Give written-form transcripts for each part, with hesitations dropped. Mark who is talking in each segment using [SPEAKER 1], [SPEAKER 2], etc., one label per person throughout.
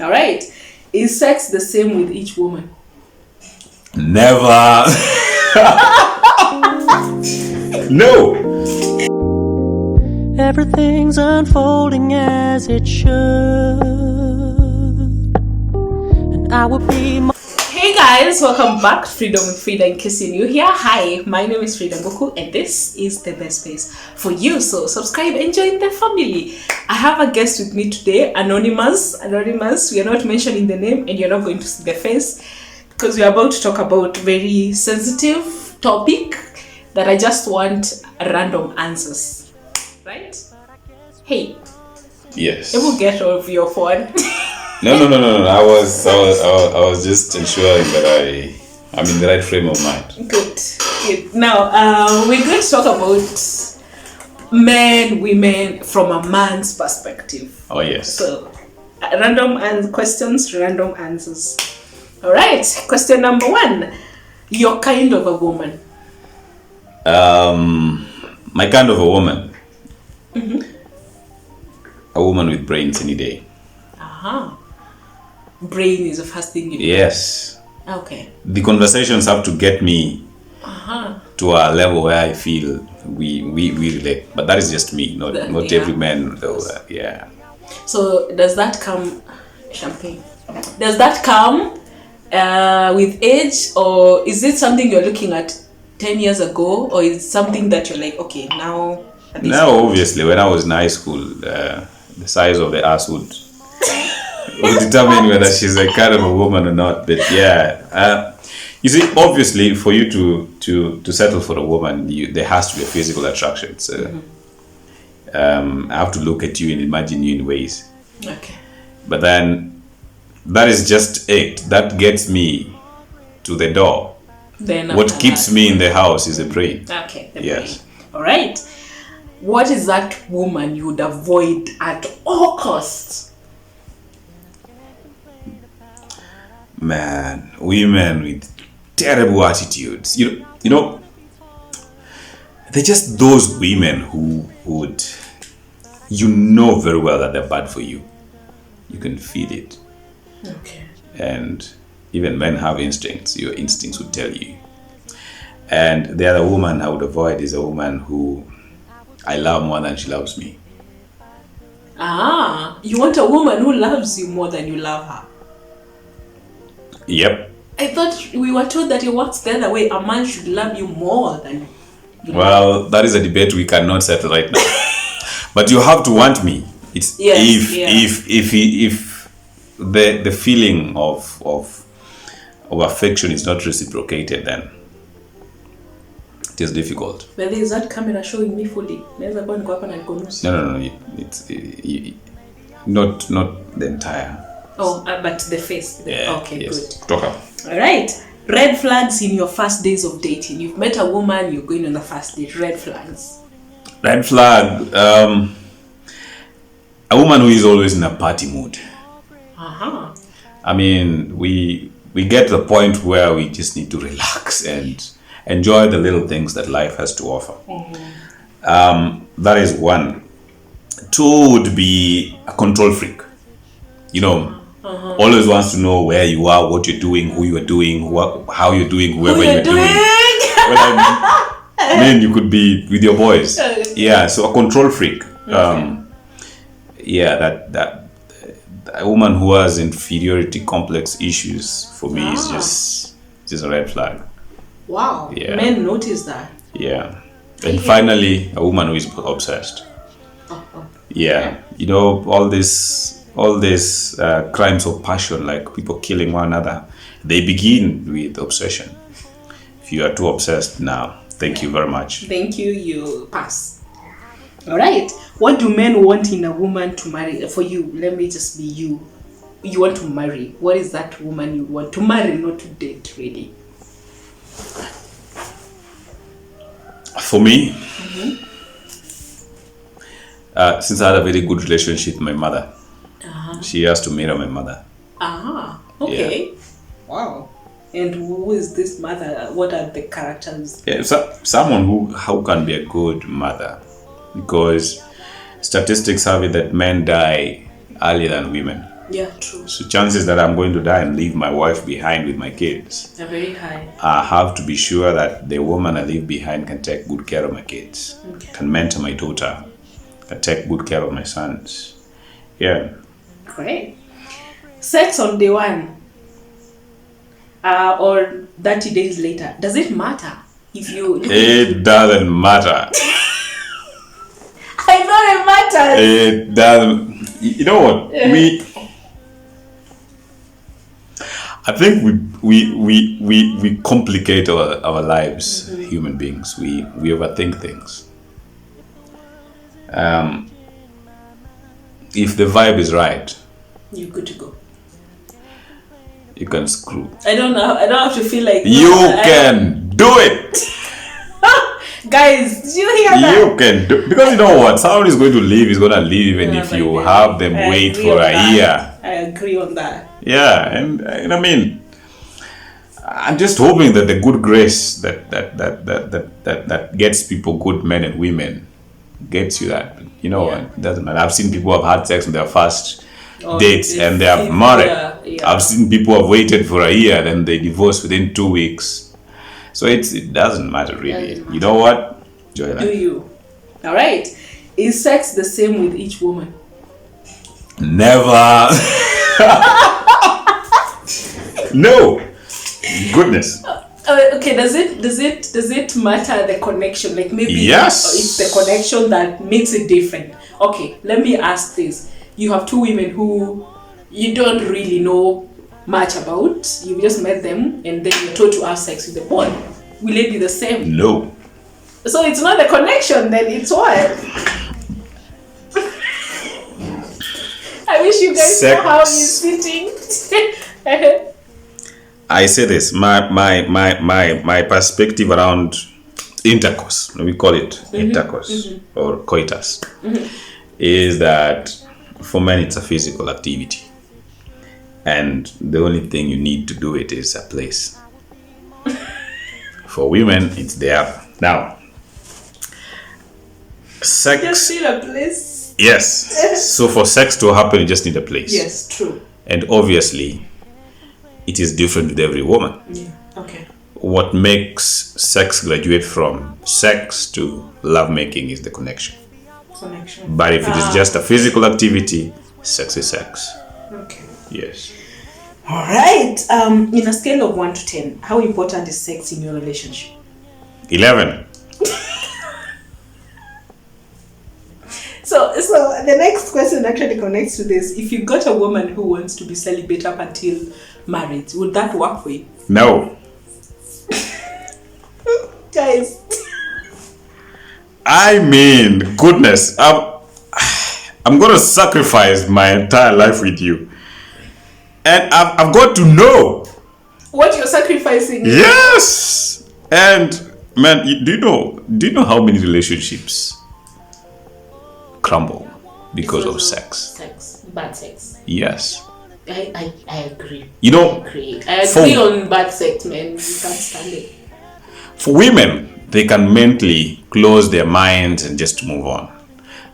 [SPEAKER 1] All right. Is sex the same with each woman?
[SPEAKER 2] Never. No.
[SPEAKER 3] Everything's unfolding as it should, and I will be
[SPEAKER 1] Hey guys, welcome back to Freedom with Fridah in case you're new here. Hi, my name is Fridah Nguku and this is the best place for you. So subscribe and join the family. I have a guest with me today, Anonymous. We are not mentioning the name and you're not going to see the face because we are about to talk about very sensitive topic that I just want random answers. Right? Hey.
[SPEAKER 2] Yes.
[SPEAKER 1] You will get off your phone.
[SPEAKER 2] No. I was just ensuring that I'm in the right frame of mind.
[SPEAKER 1] Good. Now, we're going to talk about men, women from a man's perspective.
[SPEAKER 2] Oh yes.
[SPEAKER 1] So, random questions, random answers. All right. Question number 1. Your kind of a woman.
[SPEAKER 2] My kind of a woman.
[SPEAKER 1] Mm-hmm.
[SPEAKER 2] A woman with brains any day.
[SPEAKER 1] Brain is the first thing you do.
[SPEAKER 2] Yes.
[SPEAKER 1] Okay.
[SPEAKER 2] The conversations have to get me to a level where I feel we relate. But that is just me, not every man though. Yeah.
[SPEAKER 1] So does that come champagne? Does that come with age, or is it something you're looking at 10 years ago, or is it something that you're like, okay, now?
[SPEAKER 2] Now, obviously, when I was in high school, the size of the ass would determine whether she's a kind of a woman or not. But yeah, you see, obviously, for you to settle for a woman, there has to be a physical attraction. So I have to look at you and imagine you in ways.
[SPEAKER 1] Okay.
[SPEAKER 2] But then that is just it. That gets me to the door.
[SPEAKER 1] Then
[SPEAKER 2] what keeps me in the house is a brain.
[SPEAKER 1] Okay.
[SPEAKER 2] Yes.
[SPEAKER 1] Brain. All right. What is that woman you would avoid at all costs?
[SPEAKER 2] Man, women with terrible attitudes. You know, they're just those women who would, very well that they're bad for you. You can feel it.
[SPEAKER 1] Okay.
[SPEAKER 2] And even men have instincts. Your instincts would tell you. And the other woman I would avoid is a woman who I love more than she loves me.
[SPEAKER 1] You want a woman who loves you more than you love her?
[SPEAKER 2] Yep.
[SPEAKER 1] I thought we were told that it works the other way. A man should love you more than you
[SPEAKER 2] love. That is a debate we cannot settle right now. But you have to want me. It's if the feeling of affection is not reciprocated, then it is difficult.
[SPEAKER 1] But is that camera showing me fully?
[SPEAKER 2] No. It's not the entire.
[SPEAKER 1] Oh, but the face.
[SPEAKER 2] Yeah.
[SPEAKER 1] Okay,
[SPEAKER 2] yes.
[SPEAKER 1] good.
[SPEAKER 2] Talk up.
[SPEAKER 1] All right. Red flags in your first days of dating. You've met a woman, you're going on the first date. Red flags.
[SPEAKER 2] Red flag. A woman who is always in a party mood. I mean, we get to the point where we just need to relax and enjoy the little things that life has to offer. That is one. 2 would be a control freak. Always wants to know where you are, what you're doing, who you are doing, how you're doing, whoever you're doing. Well, I mean, you could be with your boys. Yeah, so a control freak. That a woman who has inferiority complex issues for me is just a red flag.
[SPEAKER 1] Wow.
[SPEAKER 2] Yeah.
[SPEAKER 1] Men notice that.
[SPEAKER 2] Yeah. And finally, a woman who is obsessed. Yeah. All these crimes of passion, like people killing one another, they begin with obsession. If you are too obsessed now, thank you very much.
[SPEAKER 1] Thank you, you pass. All right. What do men want in a woman to marry? For you, let me just be you. You want to marry. What is that woman you want to marry, not to date, really?
[SPEAKER 2] For me, since I had a very good relationship with my mother, she has to mirror my mother.
[SPEAKER 1] Okay. Yeah. Wow. And who is this mother? What are the characters?
[SPEAKER 2] Yeah, someone who can be a good mother, because statistics have it that men die earlier than women.
[SPEAKER 1] Yeah, true.
[SPEAKER 2] So chances that I'm going to die and leave my wife behind with my kids,
[SPEAKER 1] They're very high.
[SPEAKER 2] I have to be sure that the woman I leave behind can take good care of my kids,
[SPEAKER 1] Okay.
[SPEAKER 2] can mentor my daughter, can take good care of my sons. Yeah.
[SPEAKER 1] Great. Sex on day one or 30 days later, does it matter if you...
[SPEAKER 2] It doesn't matter.
[SPEAKER 1] I know it matters.
[SPEAKER 2] It doesn't. You know what? I think we complicate our lives, human beings. We overthink things. If the vibe is right,
[SPEAKER 1] You're good to go.
[SPEAKER 2] you can screw.
[SPEAKER 1] I don't know. I don't have to feel like...
[SPEAKER 2] You can do it.
[SPEAKER 1] Guys, did you hear that?
[SPEAKER 2] You can do, because you know what? Someone is going to leave. Is going to leave, even
[SPEAKER 1] Yeah,
[SPEAKER 2] if
[SPEAKER 1] but
[SPEAKER 2] you
[SPEAKER 1] then
[SPEAKER 2] have them
[SPEAKER 1] I
[SPEAKER 2] wait
[SPEAKER 1] agree
[SPEAKER 2] for
[SPEAKER 1] on
[SPEAKER 2] a
[SPEAKER 1] that.
[SPEAKER 2] year.
[SPEAKER 1] I agree on that.
[SPEAKER 2] Yeah, and I mean, I'm just hoping that the good grace that gets people, good men and women, gets you that. You know,
[SPEAKER 1] Yeah.
[SPEAKER 2] it doesn't matter. I've seen people who have had sex on their first
[SPEAKER 1] Or
[SPEAKER 2] dates
[SPEAKER 1] the
[SPEAKER 2] and they are
[SPEAKER 1] fifth
[SPEAKER 2] married.
[SPEAKER 1] year, yeah.
[SPEAKER 2] I've seen people who have waited for a year, then they divorce within 2 weeks. So it doesn't matter really.
[SPEAKER 1] Doesn't
[SPEAKER 2] You know what? Enjoy
[SPEAKER 1] Do
[SPEAKER 2] that.
[SPEAKER 1] you? All right. Is sex the same with each woman?
[SPEAKER 2] Never. No. Goodness.
[SPEAKER 1] Okay. Does it matter the connection? Like maybe
[SPEAKER 2] Yes.
[SPEAKER 1] it's the connection that makes it different. Okay. Let me ask this: you have two women who you don't really know much about. You just met them, and then you're told to have sex with the boy. Will it be the same?
[SPEAKER 2] No.
[SPEAKER 1] So it's not the connection. Then it's what? I wish you guys
[SPEAKER 2] Sex.
[SPEAKER 1] know how he's sitting.
[SPEAKER 2] I say this, my perspective around intercourse, we call it intercourse or coitus, is that for men it's a physical activity. And the only thing you need to do it is a place. For women, it's there. Now, sex.
[SPEAKER 1] Just need a place.
[SPEAKER 2] Yes. So for sex to happen, you just need a place.
[SPEAKER 1] Yes, true.
[SPEAKER 2] And obviously, it is different with every woman.
[SPEAKER 1] Yeah. Okay.
[SPEAKER 2] What makes sex graduate from sex to lovemaking is the connection.
[SPEAKER 1] Connection.
[SPEAKER 2] But if it is just a physical activity, sex is sex.
[SPEAKER 1] Okay.
[SPEAKER 2] Yes.
[SPEAKER 1] All right. In a scale of 1 to 10, how important is sex in your relationship?
[SPEAKER 2] 11.
[SPEAKER 1] So the next question actually connects to this. If you got a woman who wants to be celibate up until marriage, would that work for you?
[SPEAKER 2] No.
[SPEAKER 1] Guys.
[SPEAKER 2] I mean, goodness, I'm going to sacrifice my entire life with you. And I've got to know.
[SPEAKER 1] What you're sacrificing?
[SPEAKER 2] Yes. And man, do you know how many relationships crumble because of sex?
[SPEAKER 1] Sex. Bad sex.
[SPEAKER 2] Yes.
[SPEAKER 1] I agree.
[SPEAKER 2] You know,
[SPEAKER 1] I agree on bad sex, man. You can't stand it.
[SPEAKER 2] for women, they can mentally close their minds and just move on.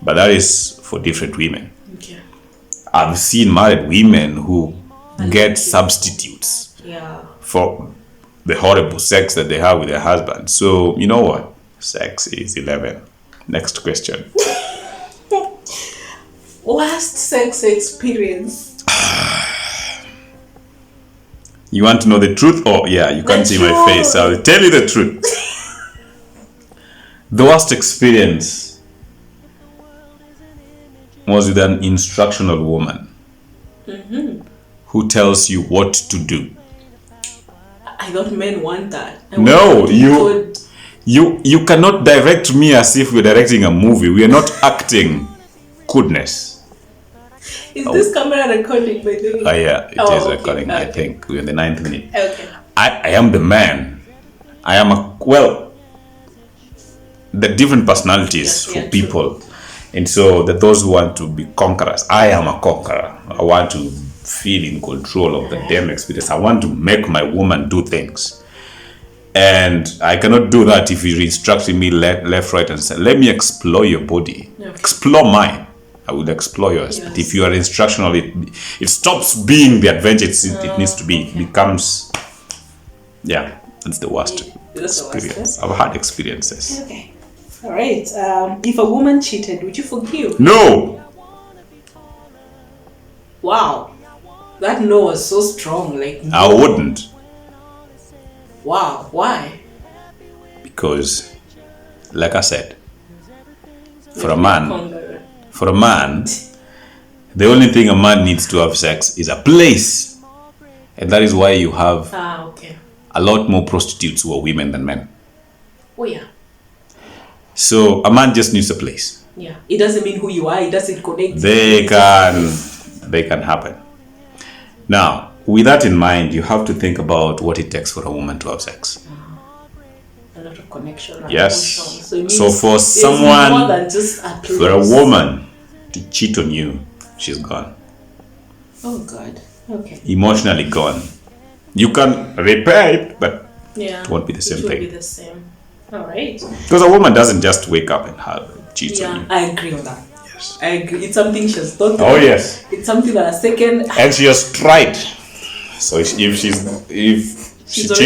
[SPEAKER 2] But that is for different women.
[SPEAKER 1] Okay.
[SPEAKER 2] I've seen married women who get substitutes
[SPEAKER 1] Yeah.
[SPEAKER 2] for the horrible sex that they have with their husband. So, you know what? Sex is 11. Next question.
[SPEAKER 1] Worst sex experience.
[SPEAKER 2] You want to know the truth? Oh, yeah, you can't see my
[SPEAKER 1] truth.
[SPEAKER 2] face. I'll tell you the truth. The worst experience was with an instructional woman who tells you what to do.
[SPEAKER 1] I thought men want that.
[SPEAKER 2] No, you cannot direct me as if we're directing a movie. We are not acting. Goodness.
[SPEAKER 1] Is this camera recording, by the way?
[SPEAKER 2] Yeah, it is
[SPEAKER 1] okay,
[SPEAKER 2] recording. I
[SPEAKER 1] okay.
[SPEAKER 2] think we're in the 9th minute.
[SPEAKER 1] Okay.
[SPEAKER 2] I am the man. I am the different personalities
[SPEAKER 1] Yes,
[SPEAKER 2] for
[SPEAKER 1] yeah,
[SPEAKER 2] people. And so that those who want to be conquerors, I am a conqueror. I want to feel in control of the damn experience. I want to make my woman do things. And I cannot do that if you're instructing me left, right, and center. Let me explore your body.
[SPEAKER 1] Okay.
[SPEAKER 2] Explore mine. I would explore yours.
[SPEAKER 1] Yes.
[SPEAKER 2] But if you are instructional, it stops being the adventure it needs to be. It becomes, yeah, that's the worst
[SPEAKER 1] That's the worst,
[SPEAKER 2] experience. I've had experiences.
[SPEAKER 1] Okay. All right. If a woman cheated, would you forgive?
[SPEAKER 2] No!
[SPEAKER 1] Wow. That no was so strong. Like, no.
[SPEAKER 2] I wouldn't.
[SPEAKER 1] Wow. Why?
[SPEAKER 2] Because, like I said, for a man, the only thing a man needs to have sex is a place. And that is why you have
[SPEAKER 1] Okay.
[SPEAKER 2] a lot more prostitutes who are women than men.
[SPEAKER 1] Oh, yeah.
[SPEAKER 2] So a man just needs a place.
[SPEAKER 1] Yeah. It doesn't mean who you are. It doesn't connect.
[SPEAKER 2] They can happen. Now, with that in mind, you have to think about what it takes for a woman to have sex.
[SPEAKER 1] A lot of connection. And
[SPEAKER 2] Yes.
[SPEAKER 1] emotion. So, it means
[SPEAKER 2] So for
[SPEAKER 1] there's
[SPEAKER 2] someone,
[SPEAKER 1] more than just a place.
[SPEAKER 2] for a woman to cheat on you, she's gone.
[SPEAKER 1] Oh, God. Okay.
[SPEAKER 2] Emotionally gone. You can repair it, but
[SPEAKER 1] Yeah.
[SPEAKER 2] it won't be the same
[SPEAKER 1] It won't
[SPEAKER 2] thing.
[SPEAKER 1] be the same. All right.
[SPEAKER 2] Because a woman doesn't just wake up and cheat on
[SPEAKER 1] Yeah,
[SPEAKER 2] you.
[SPEAKER 1] I agree on that.
[SPEAKER 2] Yes.
[SPEAKER 1] I agree. It's something she has thought.
[SPEAKER 2] Oh, yes.
[SPEAKER 1] It's something that a second.
[SPEAKER 2] And she has tried. So if she
[SPEAKER 1] She's already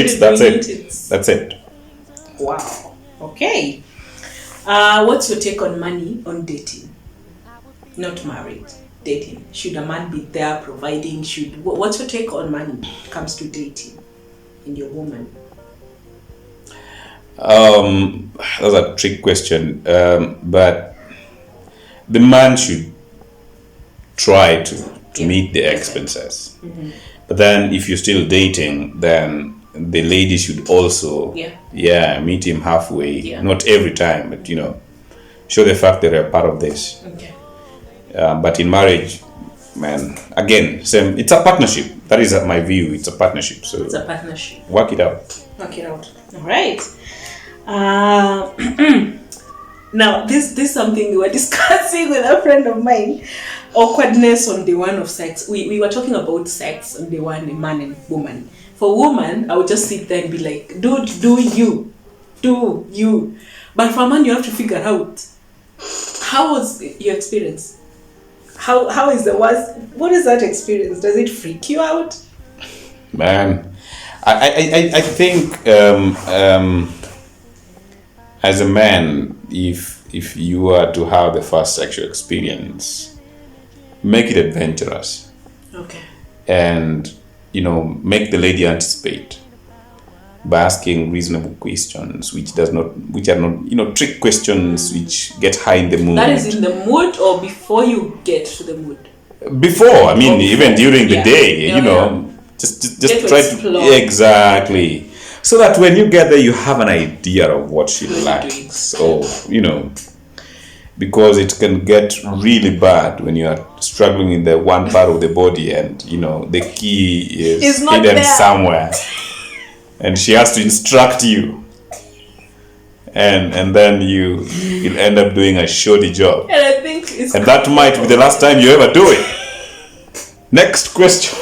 [SPEAKER 2] cheats, that's
[SPEAKER 1] doing
[SPEAKER 2] it.
[SPEAKER 1] it's-
[SPEAKER 2] That's it.
[SPEAKER 1] Wow. Okay. What's your take on money on dating? Not married. Dating. Should a man be there providing? What's your take on money when it comes to dating in your woman?
[SPEAKER 2] That's a trick question. But the man should try to meet the expenses.
[SPEAKER 1] Mm-hmm.
[SPEAKER 2] But then if you're still dating, then the lady should also meet him halfway.
[SPEAKER 1] Yeah.
[SPEAKER 2] Not every time, but show the fact that they're part of this.
[SPEAKER 1] Okay.
[SPEAKER 2] But in marriage, man, again, same. It's a partnership. That is my view. It's a partnership. So
[SPEAKER 1] It's a partnership.
[SPEAKER 2] work it out.
[SPEAKER 1] Work it out. All right. Now, this is something we were discussing with a friend of mine. Awkwardness on the one of sex. We were talking about sex on the one, man and woman. For woman, I would just sit there and be like, dude, do you. But for a man, you have to figure out. How was your experience? How is the worst? What is that experience? Does it freak you out?
[SPEAKER 2] Man, I think as a man, if you are to have the first sexual experience, make it adventurous.
[SPEAKER 1] Okay.
[SPEAKER 2] And make the lady anticipate by asking reasonable questions, which are not trick questions which get high in the mood.
[SPEAKER 1] That is in the mood or before you get to the mood?
[SPEAKER 2] Before, even during the day,
[SPEAKER 1] Yeah.
[SPEAKER 2] just
[SPEAKER 1] Get to
[SPEAKER 2] try
[SPEAKER 1] explore.
[SPEAKER 2] to exactly, so that when you get there, you have an idea of what she
[SPEAKER 1] What you're doing.
[SPEAKER 2] likes. So because it can get really bad when you are struggling in the one part of the body, and the key is
[SPEAKER 1] It's not
[SPEAKER 2] hidden
[SPEAKER 1] there.
[SPEAKER 2] somewhere, and she has to instruct you, and then you'll end up doing a shoddy job.
[SPEAKER 1] And I think it's
[SPEAKER 2] And that might be the last time you ever do it. Next question.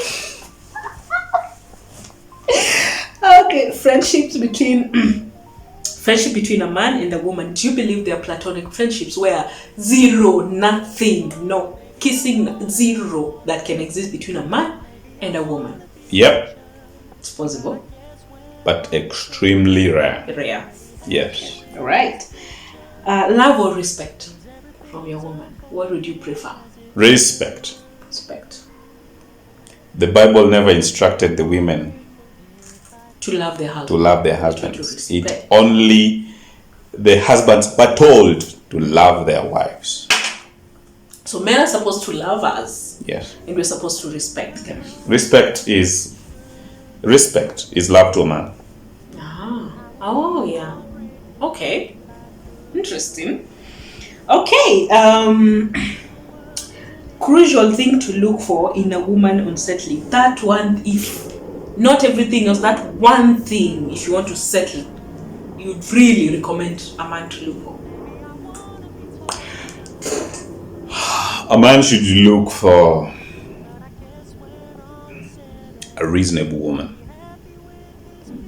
[SPEAKER 1] okay. Friendship between a man and a woman. Do you believe they are platonic friendships where zero, nothing, no kissing, zero that can exist between a man and a woman?
[SPEAKER 2] Yep.
[SPEAKER 1] It's possible.
[SPEAKER 2] But extremely rare.
[SPEAKER 1] Rare.
[SPEAKER 2] Yes.
[SPEAKER 1] All right. Love or respect from your woman? What would you prefer?
[SPEAKER 2] Respect.
[SPEAKER 1] Respect.
[SPEAKER 2] The Bible never instructed the women
[SPEAKER 1] To love their husband.
[SPEAKER 2] to love their
[SPEAKER 1] To
[SPEAKER 2] husbands.
[SPEAKER 1] respect.
[SPEAKER 2] It only the husbands were told to love their wives.
[SPEAKER 1] So men are supposed to love us,
[SPEAKER 2] Yes.
[SPEAKER 1] and we're supposed to respect them.
[SPEAKER 2] Respect is love to a man.
[SPEAKER 1] Oh yeah. Okay. Interesting. Okay. Crucial thing to look for in a woman on settling. That one, if not everything else, that one thing, if you want to settle, you'd really recommend a man to look for.
[SPEAKER 2] A man should look for a reasonable woman.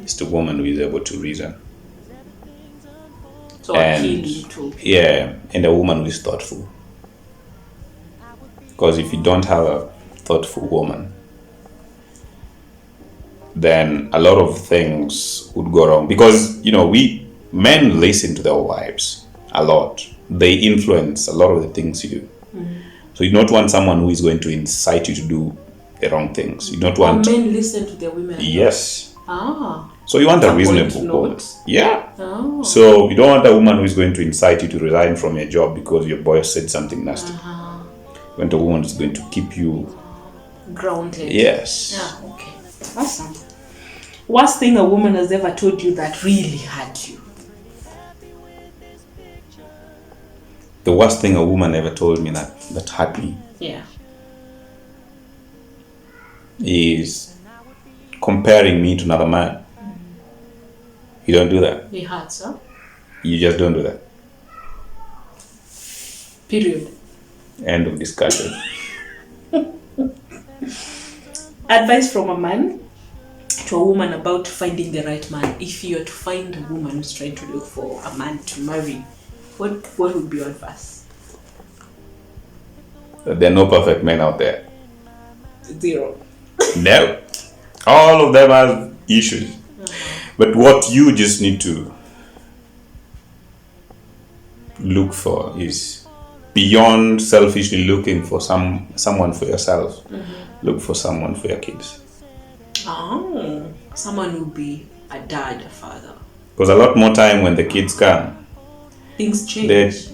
[SPEAKER 2] It's the woman who is able to reason.
[SPEAKER 1] So
[SPEAKER 2] And
[SPEAKER 1] appealing to.
[SPEAKER 2] yeah, and a woman who is thoughtful. Because if you don't have a thoughtful woman, then a lot of things would go wrong. Because, men listen to their wives a lot. They influence a lot of the things you do. So you don't want someone who is going to incite you to do the wrong things. You don't want...
[SPEAKER 1] men listen to their women?
[SPEAKER 2] Yes.
[SPEAKER 1] Ah.
[SPEAKER 2] So you want a reasonable woman. Yeah.
[SPEAKER 1] Oh.
[SPEAKER 2] So you don't want a woman who is going to incite you to resign from your job because your boss said something nasty. You want a woman who's going to keep you...
[SPEAKER 1] grounded.
[SPEAKER 2] Yes.
[SPEAKER 1] Yeah, okay. Awesome. Worst thing a woman has ever told you that really hurt you?
[SPEAKER 2] The worst thing a woman ever told me that hurt me is comparing me to another man. You don't do that.
[SPEAKER 1] It hurts, huh?
[SPEAKER 2] You just don't do that.
[SPEAKER 1] Period.
[SPEAKER 2] End of discussion.
[SPEAKER 1] Advice from a man to a woman about finding the right man. If you are to find a woman who's trying to look for a man to marry, what would be your advice?
[SPEAKER 2] There are no perfect men out there.
[SPEAKER 1] 0.
[SPEAKER 2] No. All of them have issues. But what you just need to look for is beyond selfishly looking for someone for yourself. Look for someone for your kids.
[SPEAKER 1] Oh, someone who will be a dad, a father.
[SPEAKER 2] Because a lot more time when the kids come,
[SPEAKER 1] things change.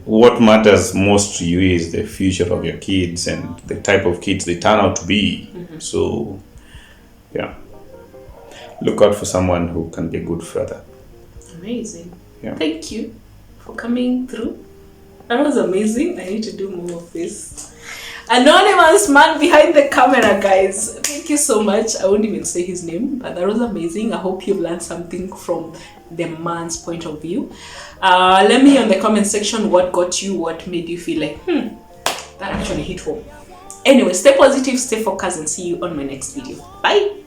[SPEAKER 2] What matters most to you is the future of your kids and the type of kids they turn out to be. So, yeah. Look out for someone who can be a good father.
[SPEAKER 1] Amazing.
[SPEAKER 2] Yeah.
[SPEAKER 1] Thank you for coming through. That was amazing. I need to do more of this. Anonymous man behind the camera, guys. Thank you so much. I won't even say his name, but that was amazing. I hope you've learned something from the man's point of view. Let me know in the comment section what got you, what made you feel like, that actually hit home. Anyway, stay positive, stay focused, and see you on my next video. Bye.